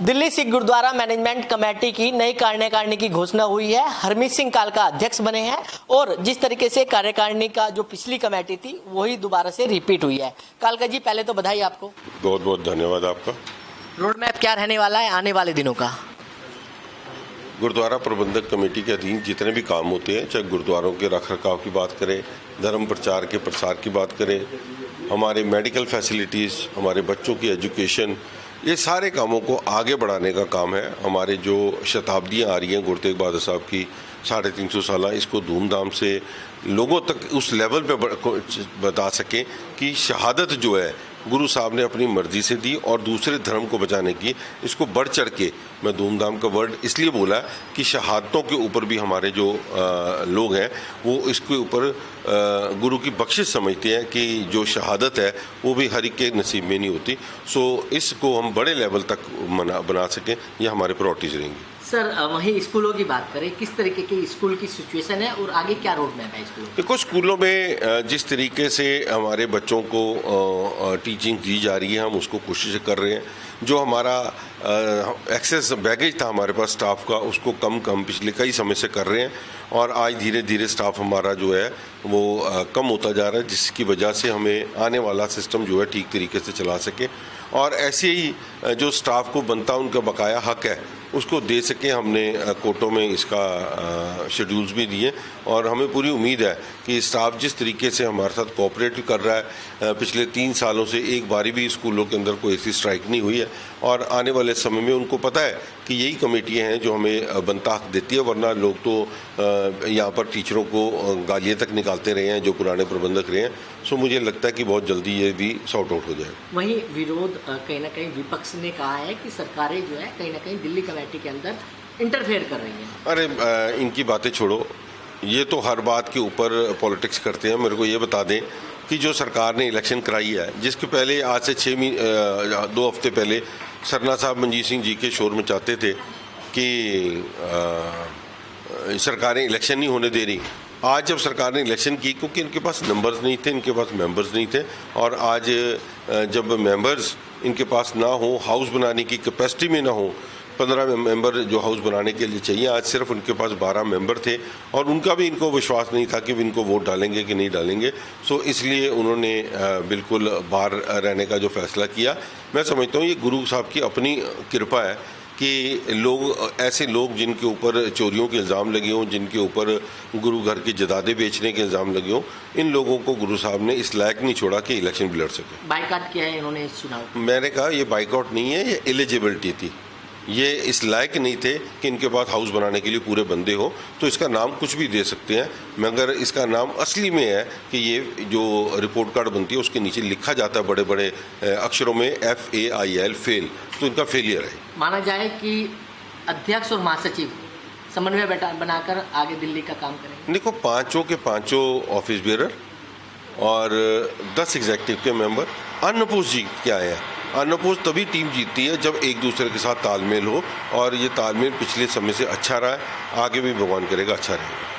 Delhi Sikh gurdwara management committee की नई कार्यकारिणी की घोषणा हुई है। हरमीत सिंह कालका अध्यक्ष बने हैं और जिस तरीके से कार्यकारिणी का जो पिछली कमेटी थी वही दोबारा से रिपीट हुई है। कालका जी, पहले तो बधाई आपको। बहुत बहुत धन्यवाद आपका। रोड मैप क्या रहने वाला है आने वाले दिनों का? गुरुद्वारा प्रबंधक कमेटी के अधीन जितने भी काम होते हैं, चाहे गुरुद्वारों के रख रखाव की बात करें, धर्म प्रचार के प्रसार की बात करें, हमारे मेडिकल फैसिलिटीज़, हमारे बच्चों की एजुकेशन, ये सारे कामों को आगे बढ़ाने का काम है। हमारे जो शताब्दियाँ आ रही हैं गुरु तेग बहादुर साहब की 350 साल, इसको धूमधाम से लोगों तक उस लेवल पे बता सकें कि शहादत जो है गुरु साहब ने अपनी मर्जी से दी और दूसरे धर्म को बचाने की, इसको बढ़ चढ़ के मैं धूमधाम का वर्ड इसलिए बोला कि शहादतों के ऊपर भी हमारे जो लोग हैं वो इसके ऊपर गुरु की बख्शिश समझते हैं कि जो शहादत है वो भी हर एक के नसीब में नहीं होती। सो इसको हम बड़े लेवल तक बना सकें, ये हमारे प्रायोरिटीज रहेंगी। सर, वहीं स्कूलों की बात करें, किस तरीके की स्कूल की सिचुएशन है और आगे क्या रोड मैप है स्कूलों? देखो, स्कूलों में जिस तरीके से हमारे बच्चों को टीचिंग दी जा रही है, हम उसको कोशिश कर रहे हैं। जो हमारा एक्सेस बैगेज था हमारे पास स्टाफ का, उसको कम पिछले कई समय से कर रहे हैं और आज धीरे धीरे स्टाफ हमारा जो है वो कम होता जा रहा है, जिसकी वजह से हमें आने वाला सिस्टम जो है ठीक तरीके से चला सके और ऐसे ही जो स्टाफ को बनता उनका बकाया हक है उसको दे सके। हमने कोर्टों में इसका शेड्यूल्स भी दिए और हमें पूरी उम्मीद है कि स्टाफ जिस तरीके से हमारे साथ कोऑपरेट कर रहा है, पिछले 3 सालों से एक बारी भी स्कूलों के अंदर कोई ऐसी स्ट्राइक नहीं हुई है और आने वाले समय में उनको पता है कि यही कमेटियां हैं जो हमें बनता हक देती है, वरना लोग तो यहाँ पर टीचरों को गालियाँ तक निकालते रहे हैं जो पुराने प्रबंधक रहे हैं। सो मुझे लगता है कि बहुत जल्दी ये भी सॉर्ट आउट हो जाए। वहीं विरोध कहीं ना कहीं विपक्ष ने कहा है कि सरकारें जो है कहीं ना कहीं दिल्ली कमेटी के अंदर इंटरफेयर कर रही हैं। अरे इनकी बातें छोड़ो, ये तो हर बात के ऊपर पॉलिटिक्स करते हैं। मेरे को ये बता दें कि जो सरकार ने इलेक्शन कराई है, जिसके पहले आज से 2 हफ्ते पहले सरना साहब मनजीत सिंह जी के शोर में चाहते थे कि सरकारें इलेक्शन नहीं होने दे रही। आज जब सरकार ने इलेक्शन की, क्योंकि इनके पास नंबर्स नहीं थे, इनके पास मेंबर्स नहीं थे और आज जब मेंबर्स इनके पास ना हो, हाउस बनाने की कैपेसिटी में ना हो, 15 मेंबर जो हाउस बनाने के लिए चाहिए, आज सिर्फ उनके पास 12 मेंबर थे और उनका भी इनको विश्वास नहीं था कि इनको वोट डालेंगे कि नहीं डालेंगे। सो इसलिए उन्होंने बिल्कुल बाहर रहने का जो फैसला किया। मैं समझता हूँ ये गुरु साहब की अपनी कृपा है कि ऐसे लोग जिनके ऊपर चोरियों के इल्ज़ाम लगे हों, जिनके ऊपर गुरु घर के जदादे बेचने के इल्ज़ाम लगे हों, इन लोगों को गुरु साहब ने इस लायक नहीं छोड़ा कि इलेक्शन भी लड़ सके। बाइकआउट किया है इन्होंने इस चुनाव? मैंने कहा ये बाइकआउट नहीं है, ये एलिजिबिलिटी थी। ये इस लायक नहीं थे कि इनके पास हाउस बनाने के लिए पूरे बंदे हो, तो इसका नाम कुछ भी दे सकते हैं, मगर इसका नाम असली में है कि ये जो रिपोर्ट कार्ड बनती है उसके नीचे लिखा जाता है बड़े बड़े अक्षरों में FAIL, फेल, तो इनका फेलियर है। माना जाए कि अध्यक्ष और महासचिव समन्वय बनाकर आगे दिल्ली का काम करेंगे। देखो, 5 के 5 ऑफिस बेरर और 10 एग्जीक्यूटिव के मेंबर अनअपोज जीत के आए हैं। अनअपोज तभी टीम जीतती है जब एक दूसरे के साथ तालमेल हो और ये तालमेल पिछले समय से अच्छा रहा है, आगे भी भगवान करेगा अच्छा रहेगा।